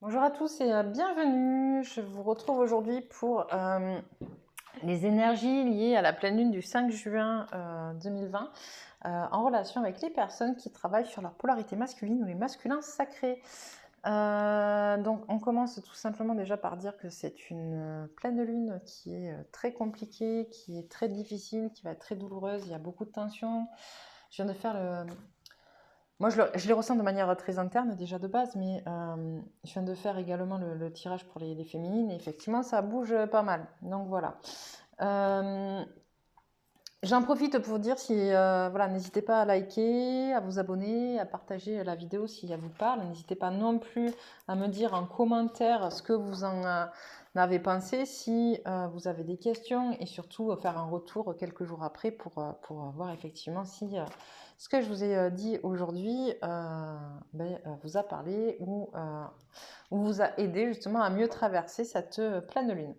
Bonjour à tous et bienvenue. Je vous retrouve aujourd'hui pour les énergies liées à la pleine lune du 5 juin 2020 en relation avec les personnes qui travaillent sur leur polarité masculine ou les masculins sacrés. Donc on commence tout simplement déjà par dire que c'est une pleine lune qui est très compliquée, qui est très difficile, qui va être très douloureuse. Il y a beaucoup de tensions. Je viens de faire le... Moi, je les ressens de manière très interne déjà de base, mais je viens de faire également le tirage pour les féminines et effectivement, ça bouge pas mal. Donc voilà. J'en profite pour vous dire si voilà, n'hésitez pas à liker, à vous abonner, à partager la vidéo si elle vous parle. N'hésitez pas non plus à me dire en commentaire ce que vous en avez pensé, si vous avez des questions et surtout faire un retour quelques jours après pour voir effectivement si ce que je vous ai dit aujourd'hui vous a parlé ou vous a aidé justement à mieux traverser cette pleine lune.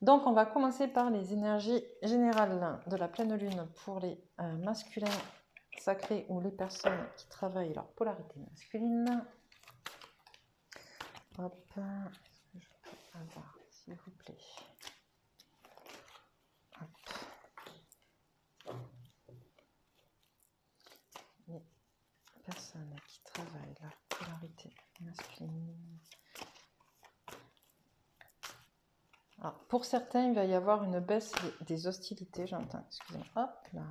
Donc, on va commencer par les énergies générales de la pleine lune pour les masculins sacrés ou les personnes qui travaillent leur polarité masculine. Hop, est-ce que je peux avoir, s'il vous plaît? Hop. Les personnes qui travaillent leur polarité masculine. Alors, pour certains, il va y avoir une baisse des hostilités, j'entends, excusez-moi, hop là,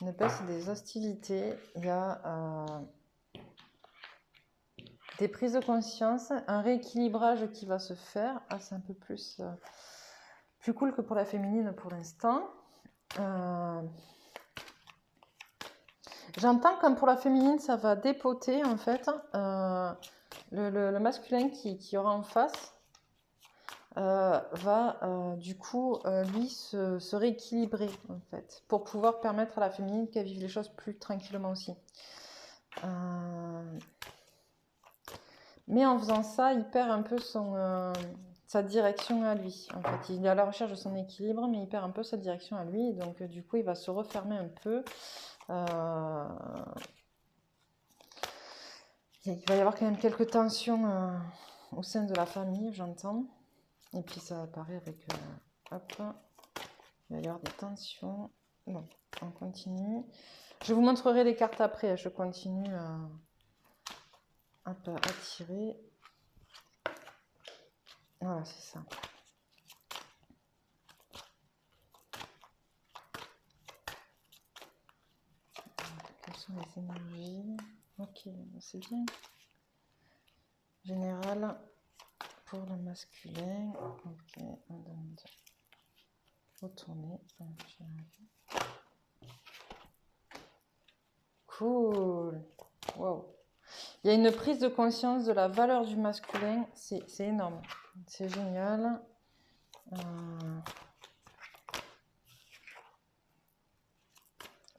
une baisse des hostilités, il y a des prises de conscience, un rééquilibrage qui va se faire, c'est un peu plus cool que pour la féminine pour l'instant. J'entends comme pour la féminine, ça va dépoter en fait le masculin qui aura en face. Va du coup lui se rééquilibrer en fait pour pouvoir permettre à la féminine qu'elle vive les choses plus tranquillement aussi. Mais en faisant ça, il perd un peu sa direction à lui. En fait, il est à la recherche de son équilibre, mais il perd un peu sa direction à lui. Et donc, du coup, il va se refermer un peu. Il va y avoir quand même quelques tensions au sein de la famille, j'entends. Et puis, ça apparaît avec... hop, il va y avoir des tensions. Bon, on continue. Je vous montrerai les cartes après. Je continue à tirer. Voilà, c'est ça. Quelles sont les énergies? Ok, c'est bien. Général pour le masculin. Ok, on demande retourner. Cool. Wow. Il y a une prise de conscience de la valeur du masculin. C'est énorme. C'est génial. Il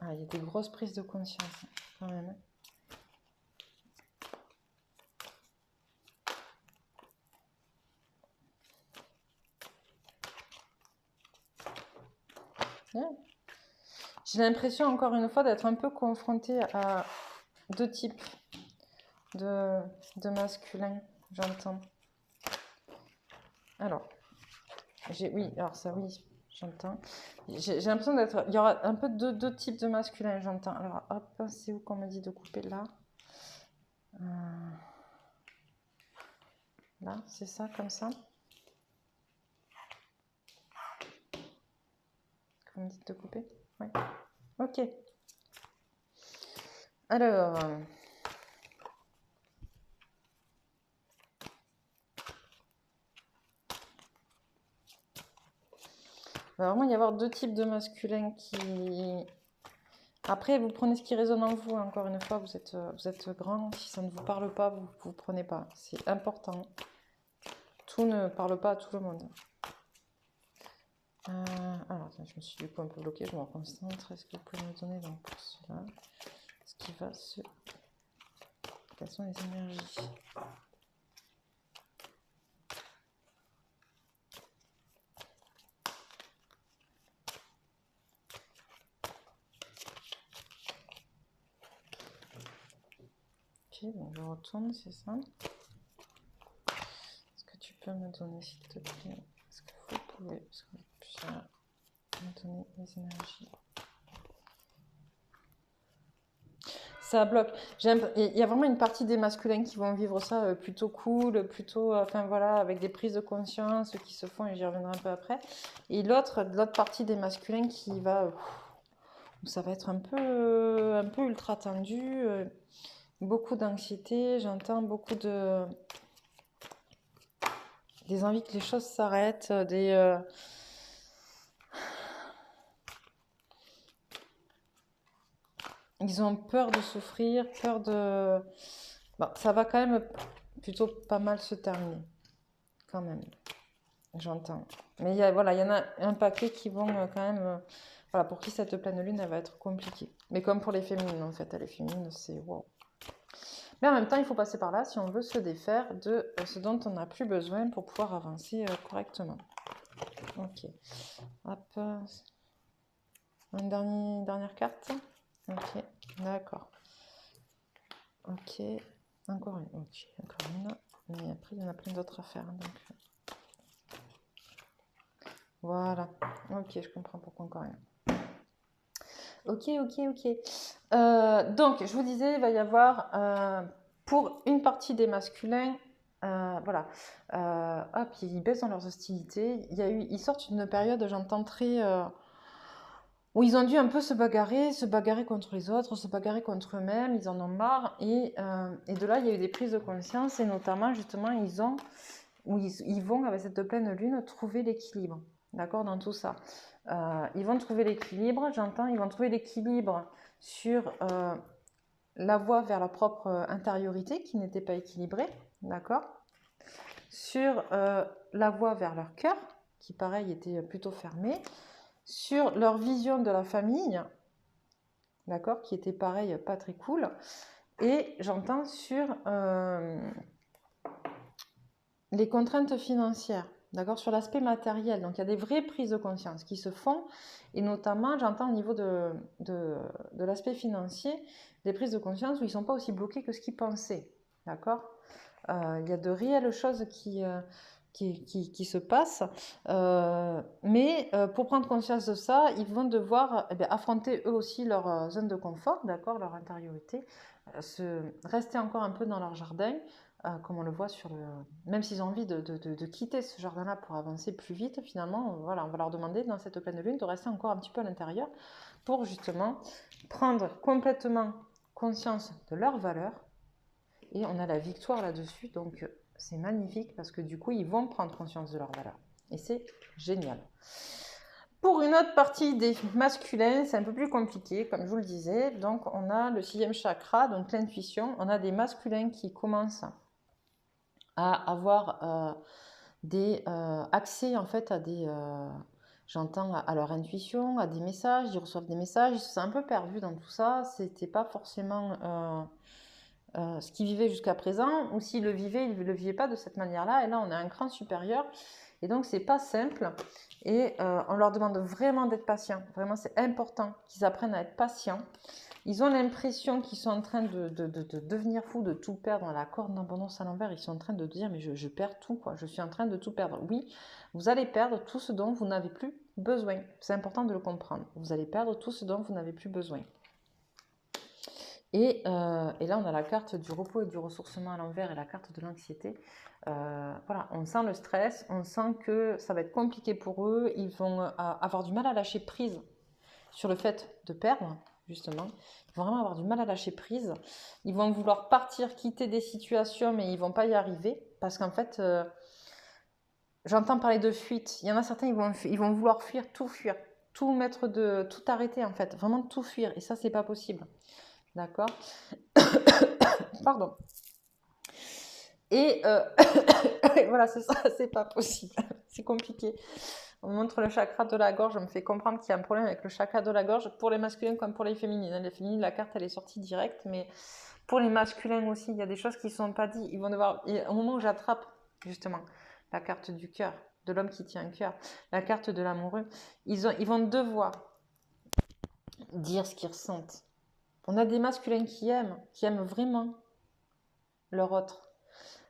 y a des grosses prises de conscience quand même. Yeah. J'ai l'impression encore une fois d'être un peu confrontée à deux types de masculins, j'entends. Alors, oui, alors ça oui, j'entends. J'ai l'impression d'être... Il y aura un peu deux types de masculins, j'entends. Alors, hop, c'est où qu'on me dit de couper là? Là, c'est ça, comme ça. Vous me dites de couper? Oui. Ok. Alors... il va vraiment y avoir deux types de masculins qui... Après, vous prenez ce qui résonne en vous. Encore une fois, vous êtes grand. Si ça ne vous parle pas, vous ne prenez pas. C'est important. Tout ne parle pas à tout le monde. Alors, je me suis du coup un peu bloquée. Je me reconcentre. Est-ce que vous pouvez me donner donc pour cela ce qui va se... Quelles sont les énergies? Ok, donc je retourne, c'est ça. peux me donner, s'il te plaît? Est-ce que vous pouvez me donner les énergies? Ça bloque. Il y a vraiment une partie des masculins qui vont vivre ça plutôt cool, plutôt, enfin voilà, avec des prises de conscience qui se font, et j'y reviendrai un peu après. Et l'autre partie des masculins qui va, ça va être un peu ultra tendu, beaucoup d'anxiété, j'entends beaucoup des envies que les choses s'arrêtent, ils ont peur de souffrir, peur de... Bon, ça va quand même plutôt pas mal se terminer, quand même, j'entends. Mais voilà, il y en a un paquet qui vont quand même... voilà, pour qui cette pleine lune, elle va être compliquée. Mais comme pour les féminines, en fait, les féminines, c'est wow. Mais en même temps, il faut passer par là si on veut se défaire de ce dont on n'a plus besoin pour pouvoir avancer correctement. Ok. Hop. Une dernière carte. Ok. D'accord. Ok. Encore une. Ok. Encore une. Mais après, il y en a plein d'autres à faire. Donc... Voilà. Ok, je comprends pourquoi encore une. Ok. Donc, je vous disais, il va y avoir, pour une partie des masculins, voilà, hop, ils baissent dans leurs hostilités. Ils sortent d'une période, j'entends très... où ils ont dû un peu se bagarrer contre les autres, se bagarrer contre eux-mêmes, ils en ont marre. Et de là, il y a eu des prises de conscience, et notamment, justement, ils vont, avec cette pleine lune, trouver l'équilibre, d'accord, dans tout ça. Ils vont trouver l'équilibre, j'entends, ils vont trouver l'équilibre sur la voie vers leur propre intériorité qui n'était pas équilibrée, d'accord, sur la voie vers leur cœur, qui pareil était plutôt fermée, sur leur vision de la famille, d'accord, qui était pareil, pas très cool, et j'entends sur les contraintes financières, d'accord, sur l'aspect matériel. Donc il y a des vraies prises de conscience qui se font, et notamment j'entends au niveau de l'aspect financier, des prises de conscience où ils ne sont pas aussi bloqués que ce qu'ils pensaient, d'accord. Il y a de réelles choses qui se passent, mais pour prendre conscience de ça, ils vont devoir affronter eux aussi leur zone de confort, d'accord, leur intériorité, rester encore un peu dans leur jardin, comme on le voit sur le... Même s'ils ont envie de quitter ce jardin-là pour avancer plus vite, finalement, voilà, on va leur demander dans cette pleine lune de rester encore un petit peu à l'intérieur pour justement prendre complètement conscience de leurs valeurs. Et on a la victoire là-dessus, donc c'est magnifique parce que du coup, ils vont prendre conscience de leurs valeurs. Et c'est génial. Pour une autre partie des masculins, c'est un peu plus compliqué, comme je vous le disais. Donc, on a le 6e chakra, donc l'intuition. On a des masculins qui commencent à avoir des accès en fait à des... j'entends à leur intuition, à des messages, ils reçoivent des messages, ils se sont un peu perdus dans tout ça. C'était pas forcément... ce qu'ils vivaient jusqu'à présent, ou s'ils le vivaient, ils ne le vivaient pas de cette manière-là, et là on a un cran supérieur, et donc c'est pas simple, et on leur demande vraiment d'être patients, vraiment c'est important qu'ils apprennent à être patients. Ils ont l'impression qu'ils sont en train de devenir fous, de tout perdre, la corde d'abondance à l'envers, ils sont en train de dire mais je perds tout, quoi. Je suis en train de tout perdre. Oui, vous allez perdre tout ce dont vous n'avez plus besoin, c'est important de le comprendre, vous allez perdre tout ce dont vous n'avez plus besoin. Et là, on a la carte du repos et du ressourcement à l'envers et la carte de l'anxiété. Voilà, on sent le stress, on sent que ça va être compliqué pour eux. Ils vont avoir du mal à lâcher prise sur le fait de perdre, justement. Ils vont vraiment avoir du mal à lâcher prise. Ils vont vouloir partir, quitter des situations, mais ils ne vont pas y arriver. Parce qu'en fait, j'entends parler de fuite. Il y en a certains, ils vont vouloir fuir, tout mettre tout arrêter, en fait. Vraiment tout fuir. Et ça, c'est pas possible. D'accord. Pardon. Et voilà, c'est ça, c'est pas possible. C'est compliqué. On montre le chakra de la gorge, on me fait comprendre qu'il y a un problème avec le chakra de la gorge pour les masculins comme pour les féminines. Les féminines, la carte, elle est sortie directe, mais pour les masculins aussi, il y a des choses qui ne sont pas dites. Ils vont devoir, au moment où j'attrape justement la carte du cœur, de l'homme qui tient un cœur, la carte de l'amoureux, ils vont devoir dire ce qu'ils ressentent. On a des masculins qui aiment vraiment leur autre.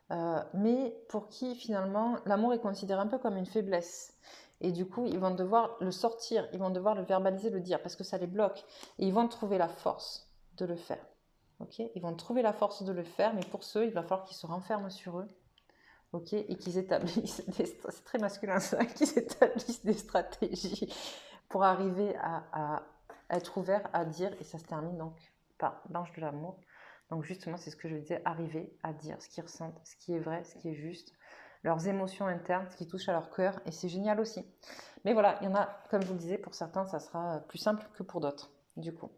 mais pour qui finalement l'amour est considéré un peu comme une faiblesse. Et du coup, ils vont devoir le sortir, ils vont devoir le verbaliser, le dire, parce que ça les bloque. Et ils vont trouver la force de le faire. Ok, ils vont trouver la force de le faire, mais pour ce, il va falloir qu'ils se renferment sur eux. Ok, et qu'ils établissent, c'est très masculin ça, qu'ils établissent des stratégies pour arriver à être ouverts à dire, et ça se termine donc par l'ange de l'amour. Donc justement, c'est ce que je disais, arriver à dire ce qu'ils ressentent, ce qui est vrai, ce qui est juste, leurs émotions internes, ce qui touche à leur cœur, et c'est génial aussi. Mais voilà, il y en a, comme je vous le disais, pour certains, ça sera plus simple que pour d'autres, du coup.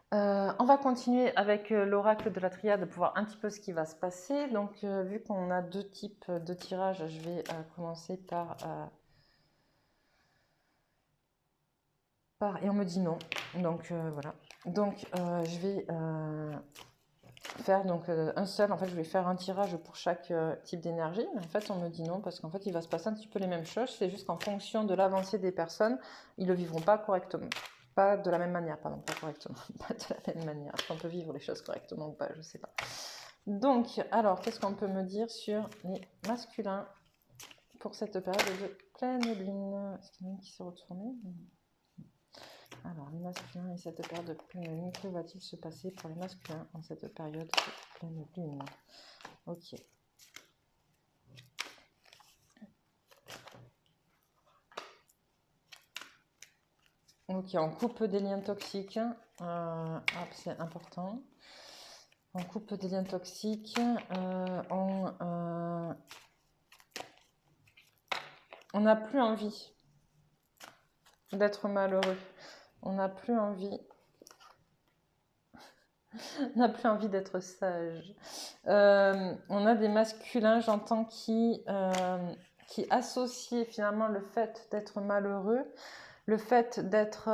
On va continuer avec l'oracle de la triade pour voir un petit peu ce qui va se passer. Donc, vu qu'on a deux types de tirages, je vais commencer par... Et on me dit non. Donc, voilà. Donc, je vais faire un seul. En fait, je vais faire un tirage pour chaque type d'énergie. Mais en fait, on me dit non parce qu'en fait, il va se passer un petit peu les mêmes choses. C'est juste qu'en fonction de l'avancée des personnes, ils ne le vivront pas correctement. Pas de la même manière, pardon, pas correctement, pas de la même manière. Est-ce qu'on peut vivre les choses correctement ou pas, je ne sais pas. Donc, alors, qu'est-ce qu'on peut me dire sur les masculins pour cette période de pleine lune? Est-ce qu'il y en a qui s'est retourné? Alors, les masculins et cette période de pleine lune, que va-t-il se passer pour les masculins en cette période de pleine lune? Ok. Ok, on coupe des liens toxiques. C'est important. On coupe des liens toxiques. On n'a plus envie d'être malheureux. On n'a plus envie. On n'a plus envie d'être sage. On a des masculins, j'entends, qui associent finalement le fait d'être malheureux, le fait d'être...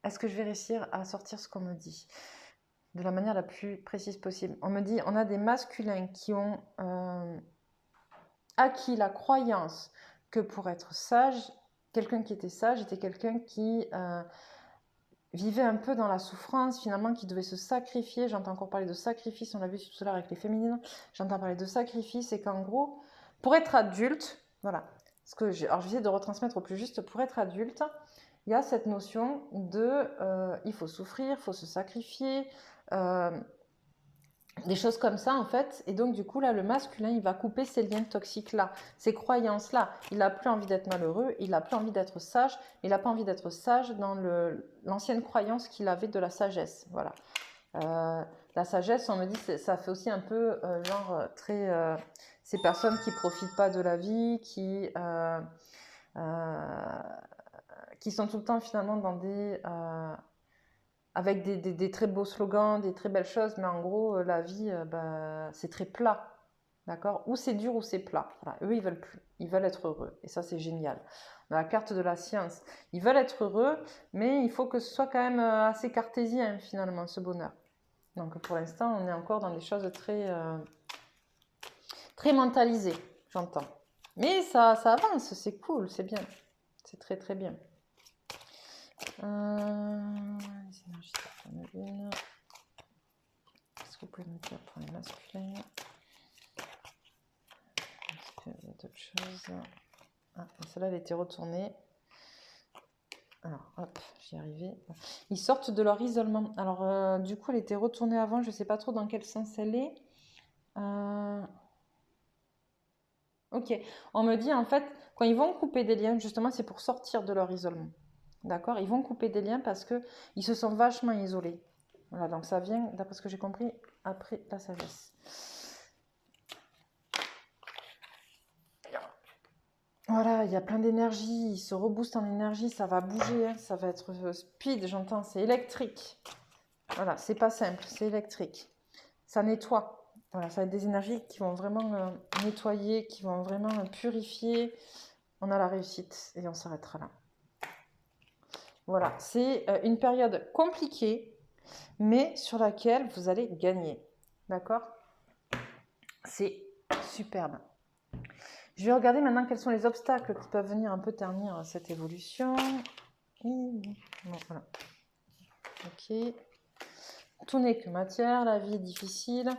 est-ce que je vais réussir à sortir ce qu'on me dit de la manière la plus précise possible? On me dit, on a des masculins qui ont acquis la croyance que pour être sage, quelqu'un qui était sage était quelqu'un qui vivait un peu dans la souffrance, finalement, qui devait se sacrifier. J'entends encore parler de sacrifice, on l'a vu tout à l'heure avec les féminines. J'entends parler de sacrifice et qu'en gros, pour être adulte, voilà, alors je vais essayer de retransmettre au plus juste, pour être adulte, il y a cette notion de il faut souffrir, il faut se sacrifier, des choses comme ça en fait. Et donc du coup là, le masculin, il va couper ces liens toxiques là, ces croyances là. Il n'a plus envie d'être malheureux, il n'a plus envie d'être sage, il n'a pas envie d'être sage dans l'ancienne croyance qu'il avait de la sagesse. Voilà. La sagesse, on me dit, ça fait aussi un peu ces personnes qui profitent pas de la vie, qui sont tout le temps finalement dans avec des très beaux slogans, des très belles choses, mais en gros, la vie, c'est très plat, d'accord? Ou c'est dur ou c'est plat. Voilà. Eux, ils veulent plus. Ils veulent être heureux. Et ça, c'est génial. Dans la carte de la science, ils veulent être heureux, mais il faut que ce soit quand même assez cartésien, finalement, ce bonheur. Donc, pour l'instant, on est encore dans des choses très mentalisées, j'entends. Mais ça avance, c'est cool, c'est bien. C'est très, très bien. Les énergies de la lune. Est-ce que vous pouvez me dire pour les masculins? Est-ce qu'il y a d'autres choses? Ah, celle-là, elle était retournée. Alors, hop, j'y arrivais. Ils sortent de leur isolement. Alors, du coup, elle était retournée avant. Je ne sais pas trop dans quel sens elle est. Ok. On me dit, en fait, quand ils vont couper des liens, justement, c'est pour sortir de leur isolement. D'accord? Ils vont couper des liens parce qu'ils se sont vachement isolés. Voilà, donc ça vient, d'après ce que j'ai compris, après la sagesse. Voilà, il y a plein d'énergie, ils se reboostent en énergie, ça va bouger, hein, ça va être speed, j'entends, c'est électrique. Voilà, c'est pas simple, c'est électrique. Ça nettoie. Voilà, ça va être des énergies qui vont vraiment nettoyer, qui vont vraiment purifier. On a la réussite et on s'arrêtera là. Voilà, c'est une période compliquée, mais sur laquelle vous allez gagner. D'accord? C'est superbe. Je vais regarder maintenant quels sont les obstacles qui peuvent venir un peu ternir cette évolution. Bon, voilà. Ok. Tout n'est que matière, la vie est difficile.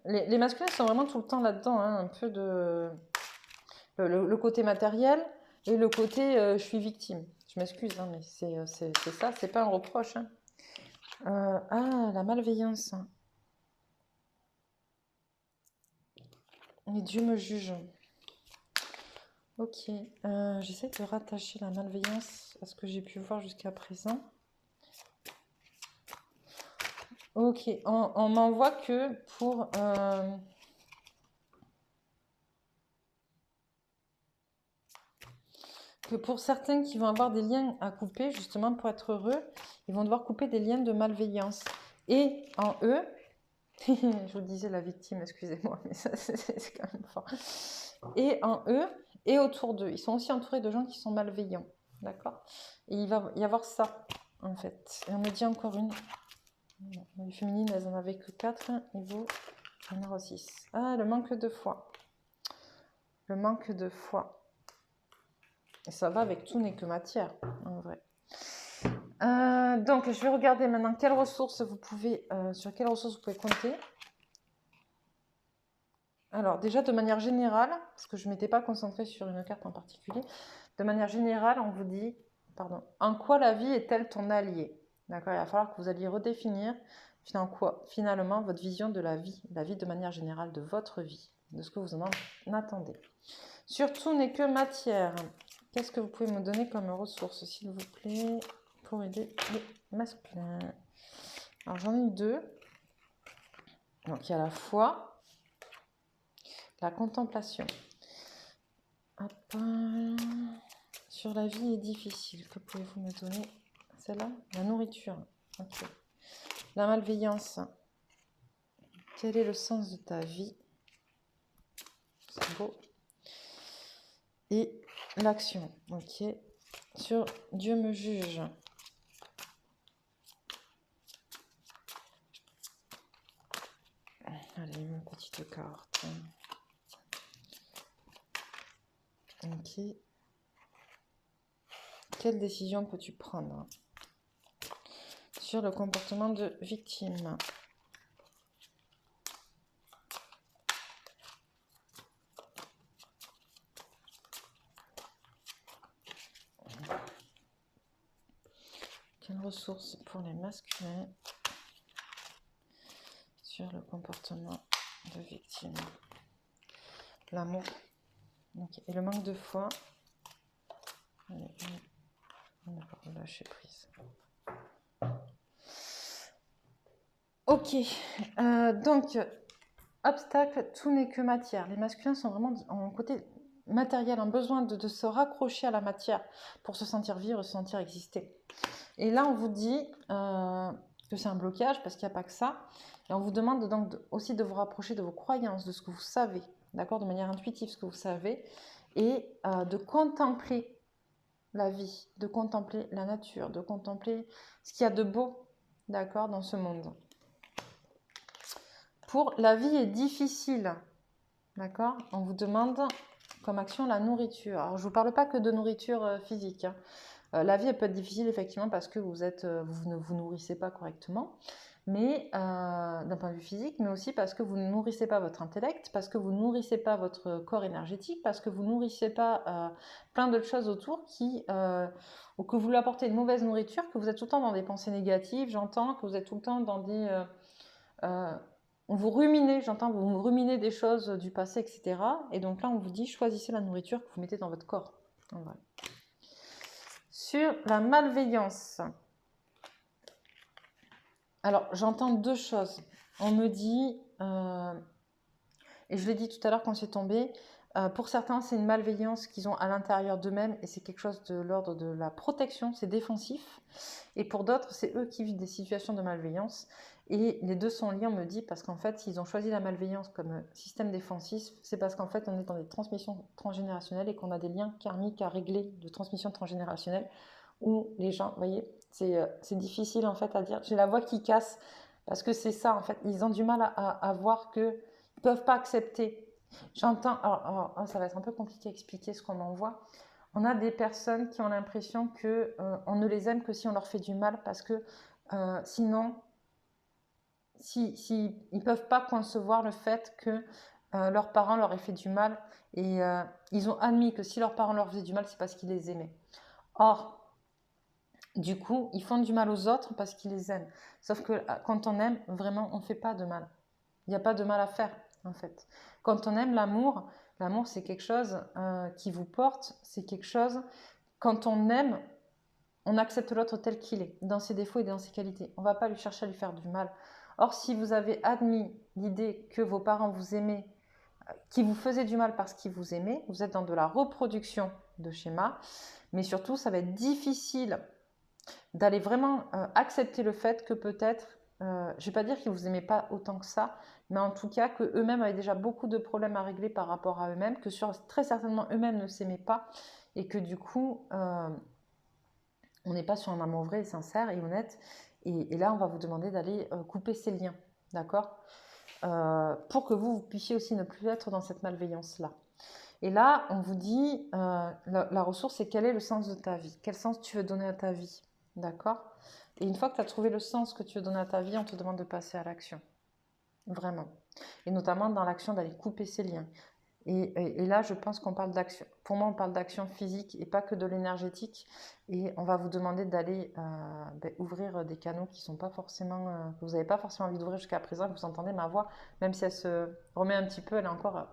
Les masculins sont vraiment tout le temps là-dedans, hein, un peu de... Le côté matériel et le côté je suis victime. Je m'excuse, hein, mais c'est ça, c'est pas un reproche. Hein. Ah, la malveillance. Et Dieu me juge. Ok, j'essaie de rattacher la malveillance à ce que j'ai pu voir jusqu'à présent. Ok, on m'envoie que pour certains qui vont avoir des liens à couper, justement pour être heureux, ils vont devoir couper des liens de malveillance. Et en eux, je vous disais la victime, excusez-moi, mais ça c'est quand même fort. Et en eux, et autour d'eux, ils sont aussi entourés de gens qui sont malveillants, d'accord? Et il va y avoir ça, en fait. Et on me dit encore une. Les féminines, elles en avaient que 4, il vaut 1,6. Ah, le manque de foi. Le manque de foi. Et ça va avec tout n'est que matière, en vrai. Donc, je vais regarder maintenant quelles ressources vous pouvez, sur quelles ressources vous pouvez compter. Alors, déjà, de manière générale, parce que je ne m'étais pas concentrée sur une carte en particulier, de manière générale, on vous dit, pardon, en quoi la vie est-elle ton allié? D'accord, il va falloir que vous alliez redéfinir finalement votre vision de la vie de manière générale, de votre vie, de ce que vous en attendez. Surtout n'est que matière. Qu'est-ce que vous pouvez me donner comme ressource, s'il vous plaît, pour aider les masculins? Alors, j'en ai 2. Donc, il y a la foi, la contemplation. Hop. Sur la vie est difficile. Que pouvez-vous me donner? Celle-là? La nourriture. Ok. La malveillance. Quel est le sens de ta vie? C'est beau. Et l'action. Ok. Sur Dieu me juge. Allez, une petite carte. Ok. Quelle décision peux-tu prendre? Sur le comportement de victime. Quelles ressources pour les masculins sur le comportement de victime? L'amour. Okay. Et le manque de foi. Allez, on va lâcher prise. Ok. Donc, obstacle, tout n'est que matière. Les masculins sont vraiment en côté matériel, en besoin de se raccrocher à la matière pour se sentir vivre, se sentir exister. Et là, on vous dit que c'est un blocage parce qu'il n'y a pas que ça. Et on vous demande donc aussi de vous rapprocher de vos croyances, de ce que vous savez, d'accord, de manière intuitive, ce que vous savez, et de contempler la vie, de contempler la nature, de contempler ce qu'il y a de beau, d'accord, dans ce monde. Pour la vie est difficile, d'accord, on vous demande comme action la nourriture. Alors, je ne vous parle pas que de nourriture physique, hein. La vie elle peut être difficile effectivement parce que vous ne vous nourrissez pas correctement, mais d'un point de vue physique, mais aussi parce que vous ne nourrissez pas votre intellect, parce que vous ne nourrissez pas votre corps énergétique, parce que vous ne nourrissez pas plein d'autres choses autour ou que vous lui apportez une mauvaise nourriture, que vous êtes tout le temps dans des pensées négatives, j'entends, que vous êtes tout le temps dans des... vous ruminez, j'entends, vous ruminez des choses du passé, etc. Et donc là, on vous dit, choisissez la nourriture que vous mettez dans votre corps. Voilà. Sur la malveillance. Alors, j'entends 2 choses. On me dit, et je l'ai dit tout à l'heure quand c'est tombé, pour certains, c'est une malveillance qu'ils ont à l'intérieur d'eux-mêmes et c'est quelque chose de l'ordre de la protection, c'est défensif. Et pour d'autres, c'est eux qui vivent des situations de malveillance. Et les deux sont liés, on me dit, parce qu'en fait, s'ils ont choisi la malveillance comme système défensif, c'est parce qu'en fait, on est dans des transmissions transgénérationnelles et qu'on a des liens karmiques à régler de transmission transgénérationnelle où les gens, vous voyez, c'est difficile en fait à dire. J'ai la voix qui casse parce que c'est ça en fait. Ils ont du mal à voir qu'ils ne peuvent pas accepter. J'entends, alors, ça va être un peu compliqué à expliquer ce qu'on m'envoie. On a des personnes qui ont l'impression qu'on ne les aime que si on leur fait du mal parce que sinon ils ne peuvent pas concevoir le fait que leurs parents leur aient fait du mal et ils ont admis que si leurs parents leur faisaient du mal, c'est parce qu'ils les aimaient. Or, du coup, ils font du mal aux autres parce qu'ils les aiment. Sauf que quand on aime, vraiment, on ne fait pas de mal. Il n'y a pas de mal à faire, en fait. Quand on aime l'amour, l'amour, c'est quelque chose qui vous porte, c'est quelque chose... Quand on aime, on accepte l'autre tel qu'il est, dans ses défauts et dans ses qualités. On ne va pas lui chercher à lui faire du mal. Or, si vous avez admis l'idée que vos parents vous aimaient, qui vous faisaient du mal parce qu'ils vous aimaient, vous êtes dans de la reproduction de schémas, mais surtout, ça va être difficile d'aller vraiment accepter le fait que peut-être, je ne vais pas dire qu'ils ne vous aimaient pas autant que ça, mais en tout cas qu'eux-mêmes avaient déjà beaucoup de problèmes à régler par rapport à eux-mêmes, que très certainement eux-mêmes ne s'aimaient pas, et que du coup, on n'est pas sur un amour vrai, sincère et honnête. Et là, on va vous demander d'aller couper ces liens, d'accord, pour que vous puissiez aussi ne plus être dans cette malveillance-là. Et là, on vous dit, la ressource, c'est quel est le sens de ta vie? Quel sens tu veux donner à ta vie? D'accord? Et une fois que tu as trouvé le sens que tu veux donner à ta vie, on te demande de passer à l'action. Vraiment. Et notamment dans l'action d'aller couper ces liens. Et là, je pense qu'on parle d'action. Pour moi, on parle d'action physique et pas que de l'énergétique. Et on va vous demander d'aller ouvrir des canaux qui sont pas forcément, que vous n'avez pas forcément envie d'ouvrir jusqu'à présent. Vous entendez ma voix, même si elle se remet un petit peu, elle est encore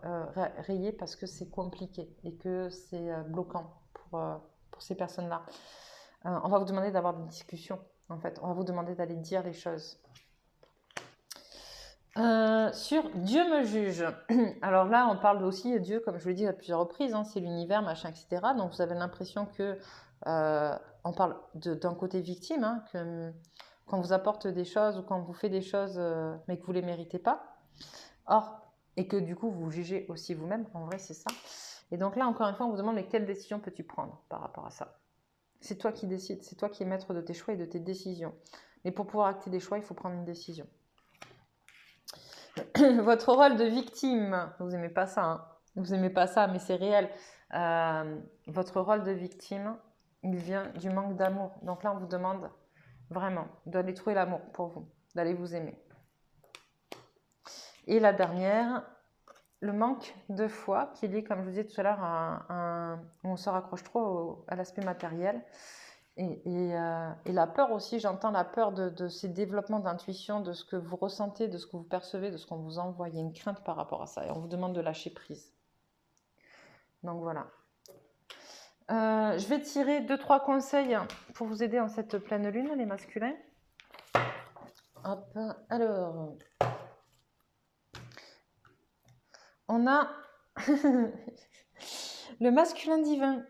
rayée parce que c'est compliqué et que c'est bloquant pour ces personnes-là. On va vous demander d'avoir des discussions. En fait, on va vous demander d'aller dire les choses. Sur Dieu me juge. Alors là, on parle aussi de Dieu, comme je vous l'ai dit à plusieurs reprises, hein, c'est l'univers, machin, etc. Donc vous avez l'impression que on parle d'un côté victime, hein, qu'on vous apporte des choses ou qu'on vous fait des choses, mais que vous ne les méritez pas. Or, et que du coup, vous jugez aussi vous-même. En vrai, c'est ça. Et donc là, encore une fois, on vous demande mais quelle décision peux-tu prendre par rapport à ça? C'est toi qui décides, c'est toi qui es maître de tes choix et de tes décisions. Mais pour pouvoir acter des choix, il faut prendre une décision. Votre rôle de victime, vous n'aimez pas ça, hein, vous n'aimez pas ça, mais c'est réel. Votre rôle de victime, il vient du manque d'amour. Donc là, on vous demande vraiment d'aller trouver l'amour pour vous, d'aller vous aimer. Et la dernière, le manque de foi, qui est lié, comme je vous disais tout à l'heure, on se raccroche trop à l'aspect matériel. Et la peur aussi, j'entends la peur de ces développements d'intuition, de ce que vous ressentez, de ce que vous percevez, de ce qu'on vous envoie. Il y a une crainte par rapport à ça et on vous demande de lâcher prise. Donc voilà. Je vais tirer 2-3 conseils pour vous aider en cette pleine lune, les masculins. Hop, alors. On a le masculin divin.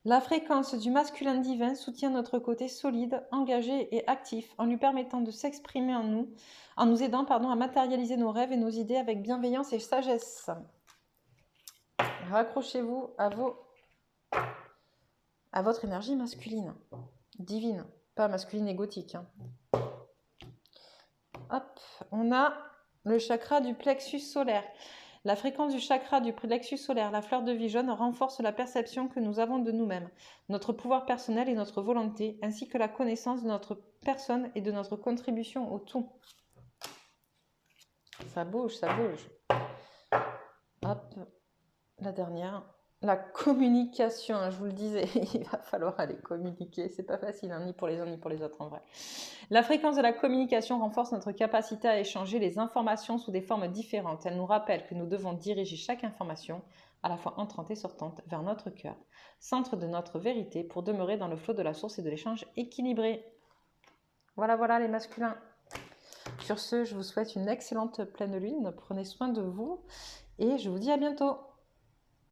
La fréquence du masculin divin soutient notre côté solide, engagé et actif en lui permettant de s'exprimer en nous aidant à matérialiser nos rêves et nos idées avec bienveillance et sagesse. Raccrochez-vous à votre énergie masculine, divine, pas masculine égotique. Hein. Hop, on a le chakra du plexus solaire. La fréquence du chakra du plexus solaire, la fleur de vie jaune, renforce la perception que nous avons de nous-mêmes, notre pouvoir personnel et notre volonté, ainsi que la connaissance de notre personne et de notre contribution au tout. Ça bouge, ça bouge. Hop, la dernière. La communication, je vous le disais, il va falloir aller communiquer. C'est pas facile, hein, ni pour les uns ni pour les autres en vrai. La fréquence de la communication renforce notre capacité à échanger les informations sous des formes différentes. Elle nous rappelle que nous devons diriger chaque information, à la fois entrante et sortante, vers notre cœur, centre de notre vérité, pour demeurer dans le flot de la source et de l'échange équilibré. Voilà les masculins. Sur ce, je vous souhaite une excellente pleine lune. Prenez soin de vous et je vous dis à bientôt.